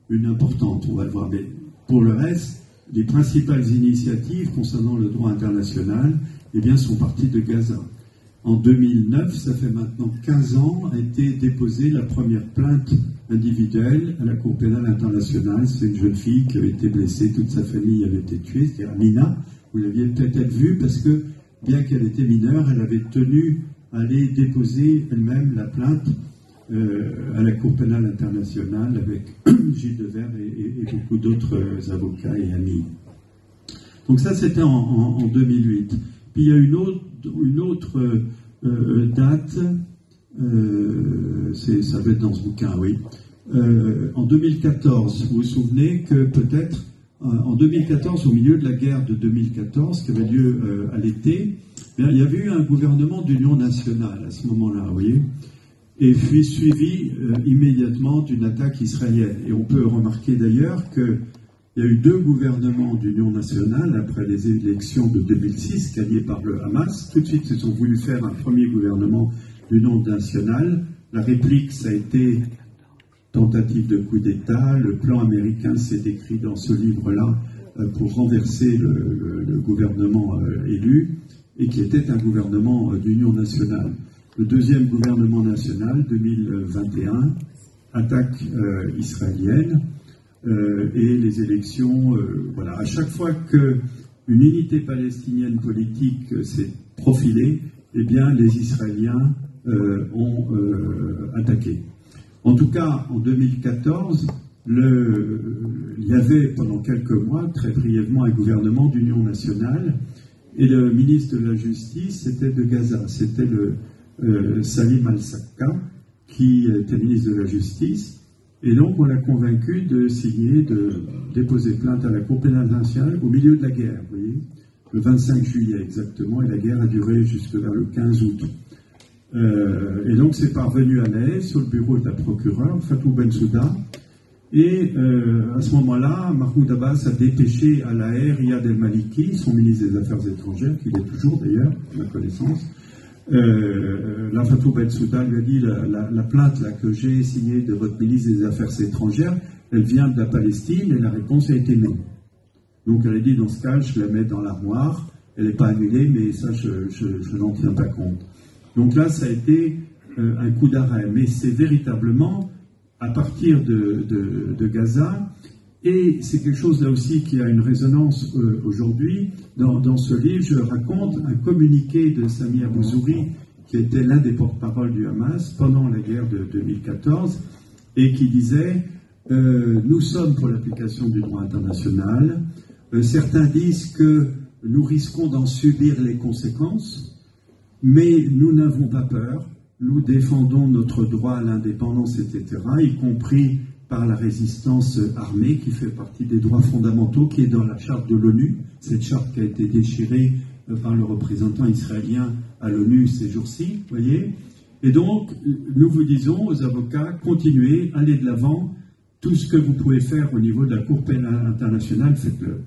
une importante, on va le voir, mais pour le reste, les principales initiatives concernant le droit international, eh bien, sont parties de Gaza. En 2009, ça fait maintenant 15 ans, a été déposée la première plainte individuelle à la Cour pénale internationale. C'est une jeune fille qui avait été blessée, toute sa famille avait été tuée, c'est-à-dire Nina. Vous l'aviez peut-être vue parce que, bien qu'elle était mineure, elle avait tenu à aller déposer elle-même la plainte à la Cour pénale internationale avec Gilles Devers et beaucoup d'autres avocats et amis. Donc ça, c'était en 2008. Puis il y a une autre date, ça va être dans ce bouquin, oui. En 2014, vous vous souvenez que peut-être en 2014, au milieu de la guerre de 2014, qui avait lieu à l'été, il y avait eu un gouvernement d'union nationale à ce moment-là, vous voyez, et puis suivi immédiatement d'une attaque israélienne. Et on peut remarquer d'ailleurs qu'il y a eu deux gouvernements d'union nationale après les élections de 2006, gagnés par le Hamas. Tout de suite, ils ont voulu faire un premier gouvernement d'union nationale. La réplique, ça a été tentative de coup d'État. Le plan américain s'est décrit dans ce livre-là pour renverser le gouvernement élu, et qui était un gouvernement d'union nationale. Le deuxième gouvernement national, 2021, attaque israélienne et les élections. Voilà. À chaque fois qu'une unité palestinienne politique s'est profilée, eh bien, les Israéliens ont attaqué. En tout cas, en 2014, il y avait pendant quelques mois, très brièvement, un gouvernement d'union nationale, et le ministre de la Justice, c'était de Gaza, c'était Salim al-Sakka, qui était ministre de la Justice, Et donc, on l'a convaincu de signer, de déposer plainte à la Cour pénale internationale au milieu de la guerre, vous voyez, le 25 juillet exactement, et la guerre a duré jusque vers le 15 août. Et donc, c'est parvenu à La Haye, sur le bureau de la procureure, Fatou Bensouda, et à ce moment-là, Mahmoud Abbas a dépêché à La Haye Riyad El Maliki, son ministre des Affaires étrangères, qu'il est toujours d'ailleurs, à ma connaissance. La Fatou Bensouda lui a dit la plainte là, que j'ai signée de votre ministre des Affaires étrangères, elle vient de la Palestine, et la réponse a été non. Donc elle a dit, dans ce cas, je la mets dans l'armoire, elle n'est pas annulée, mais ça, je n'en tiens pas compte. Donc là, ça a été un coup d'arrêt, mais c'est véritablement à partir de Gaza, et c'est quelque chose là aussi qui a une résonance aujourd'hui. Dans ce livre, je raconte un communiqué de Sami Abu Zuhri, qui était l'un des porte-parole du Hamas pendant la guerre de 2014, et qui disait nous sommes pour l'application du droit international. Certains disent que nous risquons d'en subir les conséquences, mais nous n'avons pas peur. Nous défendons notre droit à l'indépendance, etc., y compris par la résistance armée, qui fait partie des droits fondamentaux, qui est dans la charte de l'ONU, cette charte qui a été déchirée par le représentant israélien à l'ONU ces jours-ci, voyez. Et donc, nous vous disons aux avocats, continuez, allez de l'avant, tout ce que vous pouvez faire au niveau de la Cour pénale internationale, faites-le.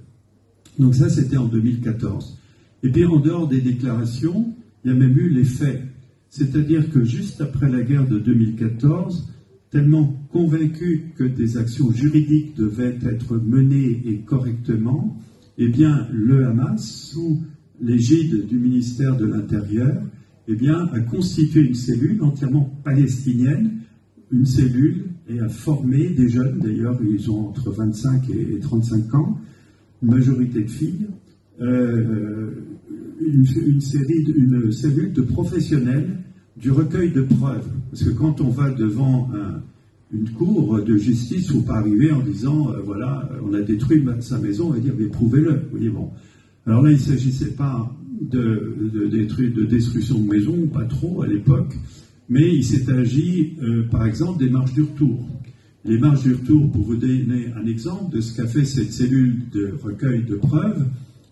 Donc ça, c'était en 2014. Et puis, en dehors des déclarations, il y a même eu les faits. C'est-à-dire que juste après la guerre de 2014, tellement convaincu que des actions juridiques devaient être menées et correctement, eh bien, le Hamas, sous l'égide du ministère de l'Intérieur, eh bien, a constitué une cellule entièrement palestinienne, une cellule, et a formé des jeunes, d'ailleurs, ils ont entre 25 et 35 ans, une majorité de filles, une cellule de professionnels du recueil de preuves. Parce que quand on va devant une cour de justice, il ne faut pas arriver en disant, voilà, on a détruit sa maison, on va dire, mais prouvez-le. Vous voyez, bon. Alors là, il ne s'agissait pas de destruction de maison, pas trop à l'époque, mais il s'est agi, par exemple, des marches du retour. Les marches du retour, pour vous donner un exemple de ce qu'a fait cette cellule de recueil de preuves,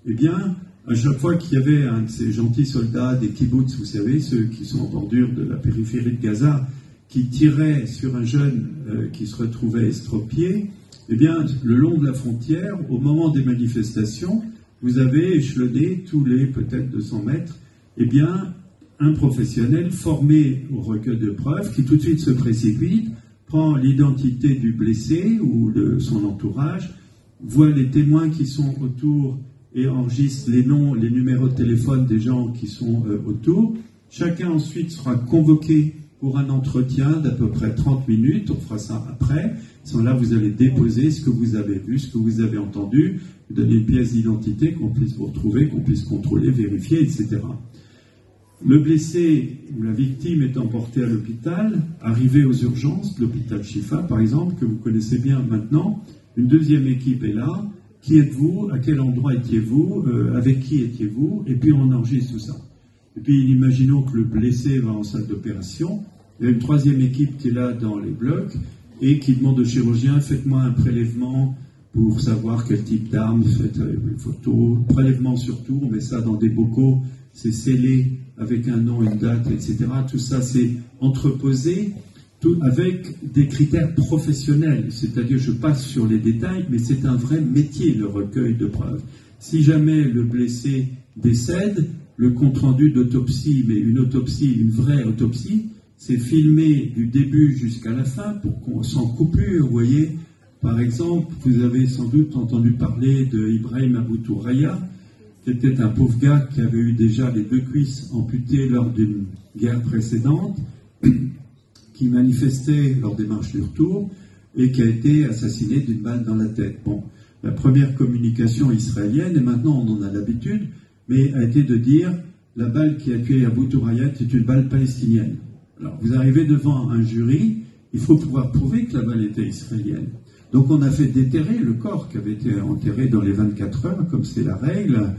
eh bien, à chaque fois qu'il y avait un de ces gentils soldats des kibbutz, vous savez, ceux qui sont en bordure de la périphérie de Gaza, qui tirait sur un jeune qui se retrouvait estropié, eh bien, le long de la frontière, au moment des manifestations, vous avez échelonné tous les peut-être 200 mètres, eh bien, un professionnel formé au recueil de preuves qui tout de suite se précipite, prend l'identité du blessé ou de son entourage, voit les témoins qui sont autour et enregistre les noms, les numéros de téléphone des gens qui sont autour. Chacun ensuite sera convoqué pour un entretien d'à peu près 30 minutes, on fera ça après. Là, vous allez déposer ce que vous avez vu, ce que vous avez entendu, donner une pièce d'identité qu'on puisse vous retrouver, qu'on puisse contrôler, vérifier, etc. Le blessé ou la victime est emporté à l'hôpital, arrivé aux urgences, l'hôpital Shifa par exemple, que vous connaissez bien maintenant. Une deuxième équipe est là. Qui êtes-vous? À quel endroit étiez-vous? Avec qui étiez-vous? Et puis on enregistre tout ça. Et puis imaginons que le blessé va en salle d'opération. Il y a une troisième équipe qui est là dans les blocs et qui demande au chirurgien, faites-moi un prélèvement pour savoir quel type d'arme, faites une photo, prélèvement surtout, on met ça dans des bocaux, c'est scellé avec un nom, une date, etc. Tout ça c'est entreposé. Tout avec des critères professionnels, c'est-à-dire je passe sur les détails, mais c'est un vrai métier, le recueil de preuves. Si jamais le blessé décède, le compte-rendu d'autopsie, mais une autopsie, une vraie autopsie, c'est filmé du début jusqu'à la fin, sans coupure, vous voyez. Par exemple, vous avez sans doute entendu parler de Ibrahim Abou Touraya, qui était un pauvre gars qui avait eu déjà les 2 cuisses amputées lors d'une guerre précédente, qui manifestait lors des marches du retour et qui a été assassiné d'une balle dans la tête. Bon, la première communication israélienne, et maintenant on en a l'habitude, mais a été de dire la balle qui a tué Abou Touraya est une balle palestinienne. Alors vous arrivez devant un jury, il faut pouvoir prouver que la balle était israélienne. Donc on a fait déterrer le corps qui avait été enterré dans les 24 heures, comme c'est la règle,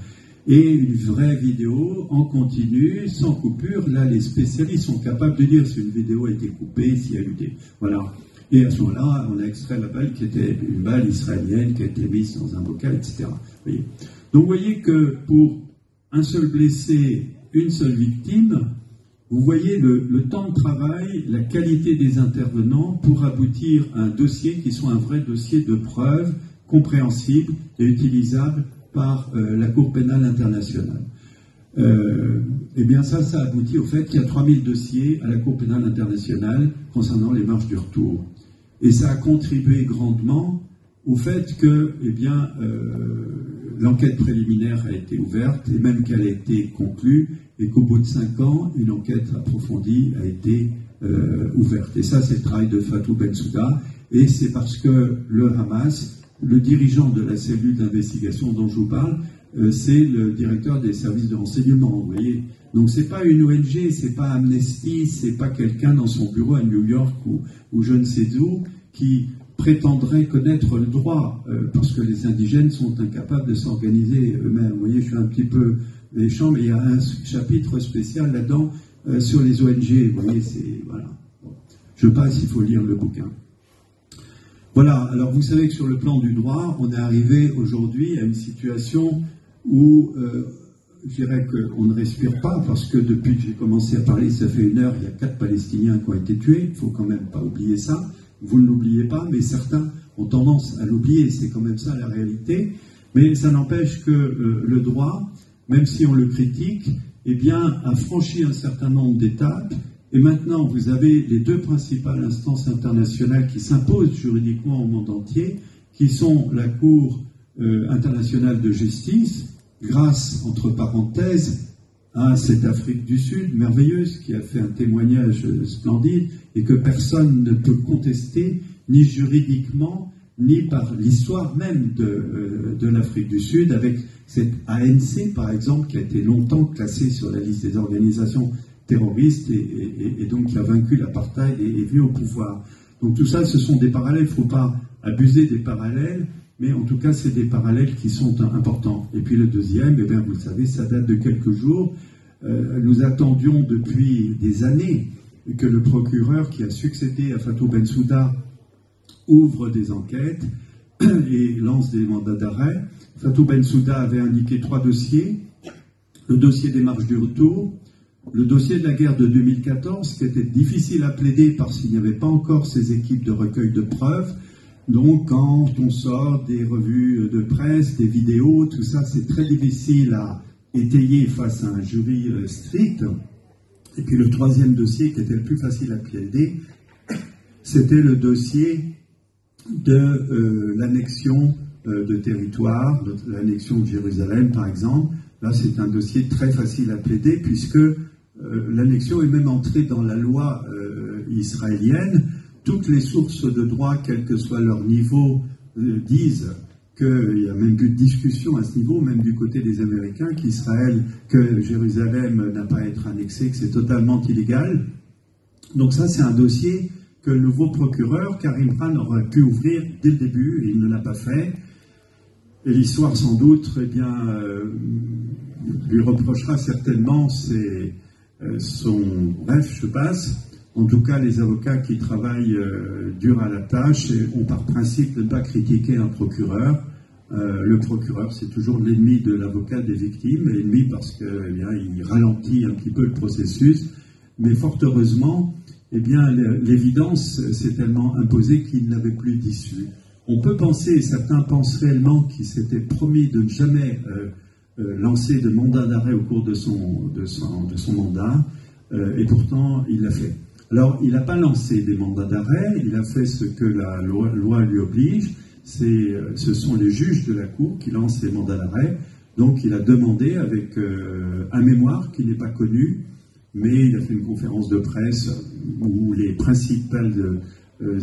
et une vraie vidéo en continu, sans coupure. Là, les spécialistes sont capables de dire si une vidéo a été coupée, s'il y a eu des... Voilà. Et à ce moment-là, on a extrait la balle qui était une balle israélienne qui a été mise dans un bocal, etc. Voyez. Donc vous voyez que pour un seul blessé, une seule victime, vous voyez le temps de travail, la qualité des intervenants pour aboutir à un dossier qui soit un vrai dossier de preuve, compréhensible et utilisable par la Cour pénale internationale. Eh bien ça aboutit au fait qu'il y a 3000 dossiers à la Cour pénale internationale concernant les marches du retour. Et ça a contribué grandement au fait que l'enquête préliminaire a été ouverte et même qu'elle a été conclue et qu'au bout de 5 ans, une enquête approfondie a été ouverte. Et ça, c'est le travail de Fatou Bensouda et c'est parce que le Hamas, le dirigeant de la cellule d'investigation dont je vous parle, c'est le directeur des services de renseignement, vous voyez. Donc c'est pas une ONG, c'est pas Amnesty, c'est pas quelqu'un dans son bureau à New York ou je ne sais où qui prétendrait connaître le droit, parce que les indigènes sont incapables de s'organiser eux-mêmes. Vous voyez, je suis un petit peu méchant, mais il y a un chapitre spécial là-dedans sur les ONG. Vous voyez, voilà. Je passe, il faut lire le bouquin. Voilà, alors vous savez que sur le plan du droit, on est arrivé aujourd'hui à une situation où je dirais qu'on ne respire pas, parce que depuis que j'ai commencé à parler, ça fait 1 heure, il y a 4 Palestiniens qui ont été tués, il ne faut quand même pas oublier ça, vous ne l'oubliez pas, mais certains ont tendance à l'oublier, c'est quand même ça la réalité, mais ça n'empêche que le droit, même si on le critique, eh bien, a franchi un certain nombre d'étapes. Et maintenant, vous avez les 2 principales instances internationales qui s'imposent juridiquement au monde entier, qui sont la Cour internationale de justice, grâce, entre parenthèses, à cette Afrique du Sud merveilleuse qui a fait un témoignage splendide et que personne ne peut contester, ni juridiquement, ni par l'histoire même de l'Afrique du Sud, avec cette ANC, par exemple, qui a été longtemps classée sur la liste des organisations terroriste et donc qui a vaincu l'apartheid et est venu au pouvoir. Donc tout ça, ce sont des parallèles, il ne faut pas abuser des parallèles, mais en tout cas, c'est des parallèles qui sont importants. Et puis le deuxième, eh bien, vous le savez, ça date de quelques jours. Nous attendions depuis des années que le procureur qui a succédé à Fatou Bensouda ouvre des enquêtes et lance des mandats d'arrêt. Fatou Bensouda avait indiqué 3 dossiers. Le dossier des marches du retour, le dossier de la guerre de 2014, qui était difficile à plaider parce qu'il n'y avait pas encore ces équipes de recueil de preuves. Donc, quand on sort des revues de presse, des vidéos, tout ça, c'est très difficile à étayer face à un jury strict. Et puis le 3e dossier, qui était le plus facile à plaider, c'était le dossier de l'annexion de territoire, de l'annexion de Jérusalem, par exemple. Là, c'est un dossier très facile à plaider, puisque l'annexion est même entrée dans la loi israélienne. Toutes les sources de droit, quel que soit leur niveau, disent qu'il y a même plus de discussion à ce niveau, même du côté des Américains, que Jérusalem n'a pas à être annexée, que c'est totalement illégal. Donc ça, c'est un dossier que le nouveau procureur, Karim Khan, aurait pu ouvrir dès le début, et il ne l'a pas fait. Et l'histoire, sans doute, eh bien, lui reprochera certainement Bref, je passe. En tout cas, les avocats qui travaillent dur à la tâche ont par principe de ne pas critiquer un procureur. Le procureur, c'est toujours l'ennemi de l'avocat des victimes, l'ennemi parce qu'il ralentit un petit peu le processus. Mais fort heureusement, eh bien, l'évidence s'est tellement imposée qu'il n'avait plus d'issue. On peut penser, certains pensent réellement qu'il s'était promis de ne jamais lancer de mandat d'arrêt au cours de son mandat, et pourtant il l'a fait. Alors, il n'a pas lancé des mandats d'arrêt, il a fait ce que la loi lui oblige, ce sont les juges de la Cour qui lancent les mandats d'arrêt, donc il a demandé avec un mémoire qui n'est pas connu, mais il a fait une conférence de presse où les principales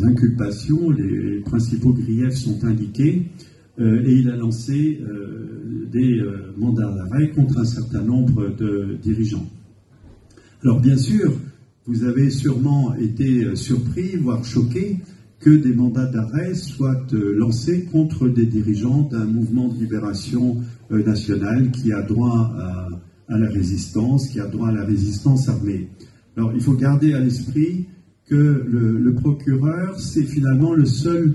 inculpations, les principaux griefs sont indiqués, et il a lancé des mandats d'arrêt contre un certain nombre de dirigeants. Alors bien sûr, vous avez sûrement été surpris, voire choqué, que des mandats d'arrêt soient lancés contre des dirigeants d'un mouvement de libération nationale qui a droit à la résistance, qui a droit à la résistance armée. Alors il faut garder à l'esprit que le procureur, c'est finalement le seul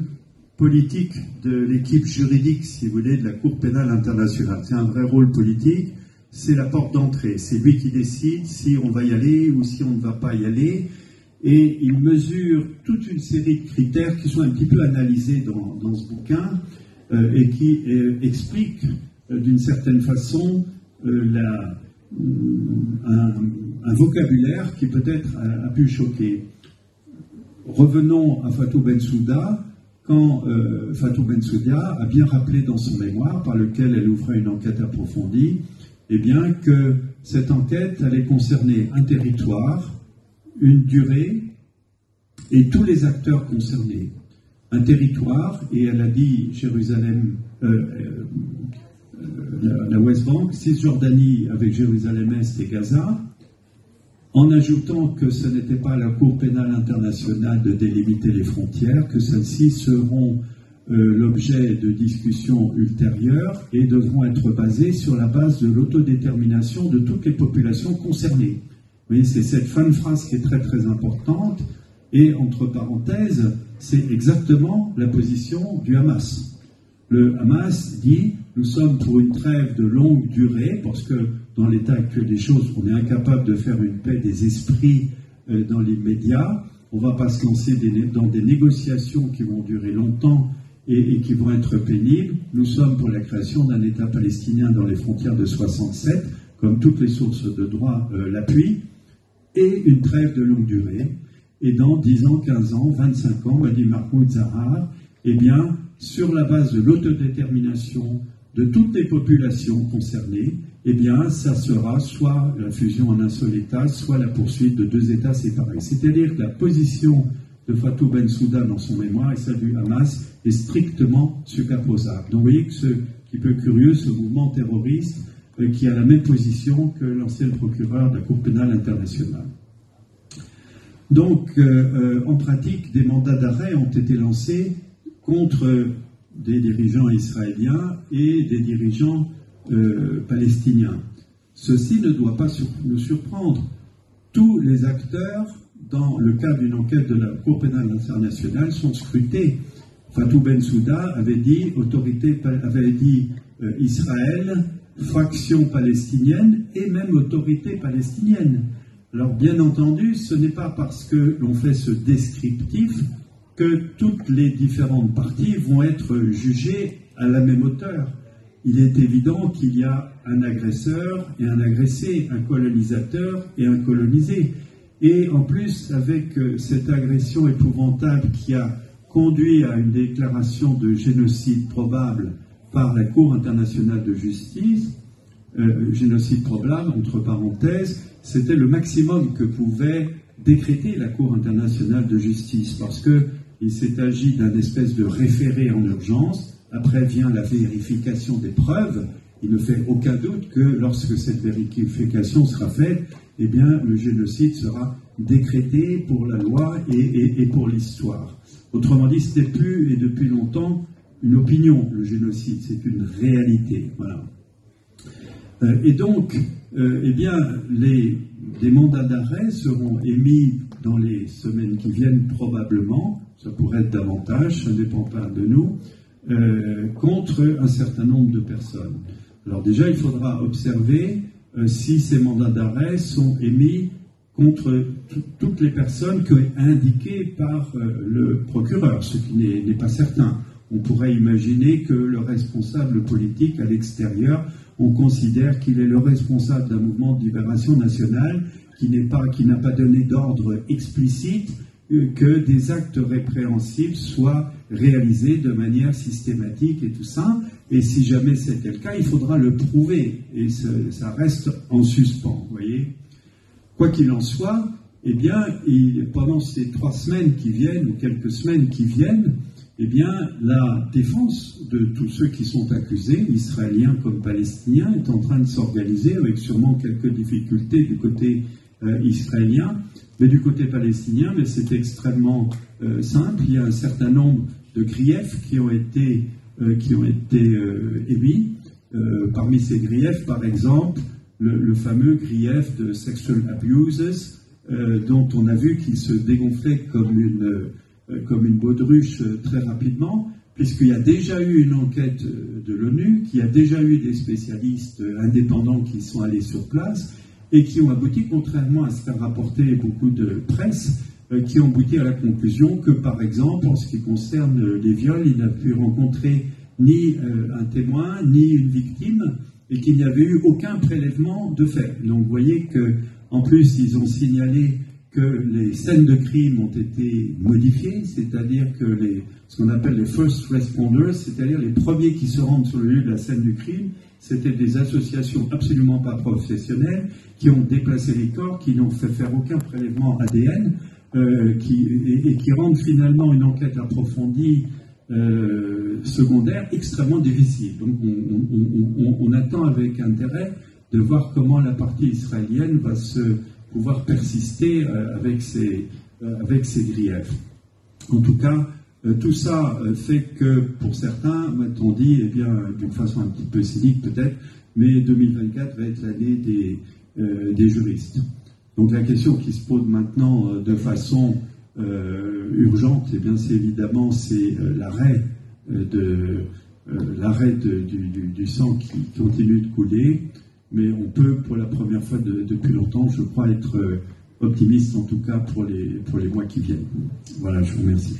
politique de l'équipe juridique, si vous voulez, de la Cour pénale internationale. C'est un vrai rôle politique, c'est la porte d'entrée. C'est lui qui décide si on va y aller ou si on ne va pas y aller. Et il mesure toute une série de critères qui sont un petit peu analysés dans ce bouquin et qui expliquent d'une certaine façon un vocabulaire qui peut-être a pu choquer. Revenons à Fatou Bensouda, quand Fatou Bensouda a bien rappelé dans son mémoire, par lequel elle ouvrait une enquête approfondie, eh bien que cette enquête allait concerner un territoire, une durée et tous les acteurs concernés. Un territoire, et elle a dit Jérusalem, la West Bank, Cisjordanie avec Jérusalem-Est et Gaza, en ajoutant que ce n'était pas à la Cour pénale internationale de délimiter les frontières, que celles-ci seront l'objet de discussions ultérieures et devront être basées sur la base de l'autodétermination de toutes les populations concernées. Vous voyez, c'est cette fin de phrase qui est très très importante, et entre parenthèses, c'est exactement la position du Hamas. Le Hamas dit, nous sommes pour une trêve de longue durée, parce que dans l'état actuel des choses, on est incapable de faire une paix des esprits dans l'immédiat. On ne va pas se lancer dans des négociations qui vont durer longtemps et qui vont être pénibles. Nous sommes pour la création d'un État palestinien dans les frontières de 67, comme toutes les sources de droit l'appuient, et une trêve de longue durée. Et dans 10 ans, 15 ans, 25 ans, dit Mahmoud Zahar, eh bien, sur la base de l'autodétermination de toutes les populations concernées, eh bien, ça sera soit la fusion en un seul État, soit la poursuite de 2 États séparés. C'est-à-dire que la position de Fatou Bensouda dans son mémoire et celle du Hamas est strictement superposable. Donc vous voyez que ce qui peut être curieux, ce mouvement terroriste qui a la même position que l'ancien procureur de la Cour pénale internationale. Donc, en pratique, des mandats d'arrêt ont été lancés contre des dirigeants israéliens et des dirigeants palestiniens. Ceci ne doit pas nous surprendre. Tous les acteurs, dans le cadre d'une enquête de la Cour pénale internationale, sont scrutés. Fatou Bensouda avait dit Israël, faction palestinienne et même autorité palestinienne. Alors, bien entendu, ce n'est pas parce que l'on fait ce descriptif que toutes les différentes parties vont être jugées à la même hauteur. Il est évident qu'il y a un agresseur et un agressé, un colonisateur et un colonisé. Et en plus, avec cette agression épouvantable qui a conduit à une déclaration de génocide probable par la Cour internationale de justice, génocide probable, entre parenthèses, c'était le maximum que pouvait décréter la Cour internationale de justice, parce qu'il s'est agi d'un espèce de référé en urgence. Après vient la vérification des preuves. Il ne fait aucun doute que lorsque cette vérification sera faite, eh bien, le génocide sera décrété pour la loi et pour l'histoire. Autrement dit, ce n'est plus, et depuis longtemps, une opinion, le génocide, c'est une réalité. Voilà. Et donc, eh bien, des mandats d'arrêt seront émis dans les semaines qui viennent probablement, ça pourrait être davantage, ça ne dépend pas de nous, contre un certain nombre de personnes. Alors déjà, il faudra observer si ces mandats d'arrêt sont émis contre toutes les personnes qui sont indiquées par le procureur, ce qui n'est pas certain. On pourrait imaginer que le responsable politique à l'extérieur, on considère qu'il est le responsable d'un mouvement de libération nationale qui n'a pas donné d'ordre explicite que des actes répréhensibles soient réalisés de manière systématique et tout ça. Et si jamais c'était le cas, il faudra le prouver. Et ça reste en suspens, vous voyez. Quoi qu'il en soit, eh bien, pendant ces 3 semaines qui viennent, ou quelques semaines qui viennent, eh bien, la défense de tous ceux qui sont accusés, israéliens comme palestiniens, est en train de s'organiser avec sûrement quelques difficultés du côté israélien, mais du côté palestinien, mais c'est extrêmement simple. Il y a un certain nombre de griefs qui ont été émis. Parmi ces griefs, par exemple, le fameux grief de sexual abuses dont on a vu qu'il se dégonflait comme une baudruche très rapidement, puisqu'il y a déjà eu une enquête de l'ONU, qu'il y a déjà eu des spécialistes indépendants qui sont allés sur place et qui ont abouti, contrairement à ce qu'a rapporté beaucoup de presse, qui ont abouti à la conclusion que, par exemple, en ce qui concerne les viols, il n'a pu rencontrer ni un témoin, ni une victime, et qu'il n'y avait eu aucun prélèvement de fait. Donc vous voyez qu'en plus, ils ont signalé que les scènes de crime ont été modifiées, c'est-à-dire que ce qu'on appelle les first responders, c'est-à-dire les premiers qui se rendent sur le lieu de la scène du crime, c'était des associations absolument pas professionnelles qui ont déplacé les corps, qui n'ont fait faire aucun prélèvement ADN, qui rendent finalement une enquête approfondie secondaire extrêmement difficile. Donc on attend avec intérêt de voir comment la partie israélienne va pouvoir persister avec ses griefs. En tout cas, tout ça fait que, pour certains, m'a-t-on dit, eh bien, d'une façon un petit peu cynique peut-être, mais 2024 va être l'année des juristes. Donc la question qui se pose maintenant de façon urgente, eh bien, c'est évidemment l'arrêt du sang qui continue de couler, mais on peut, pour la première fois depuis longtemps, je crois, être optimiste, en tout cas pour les mois qui viennent. Voilà, je vous remercie.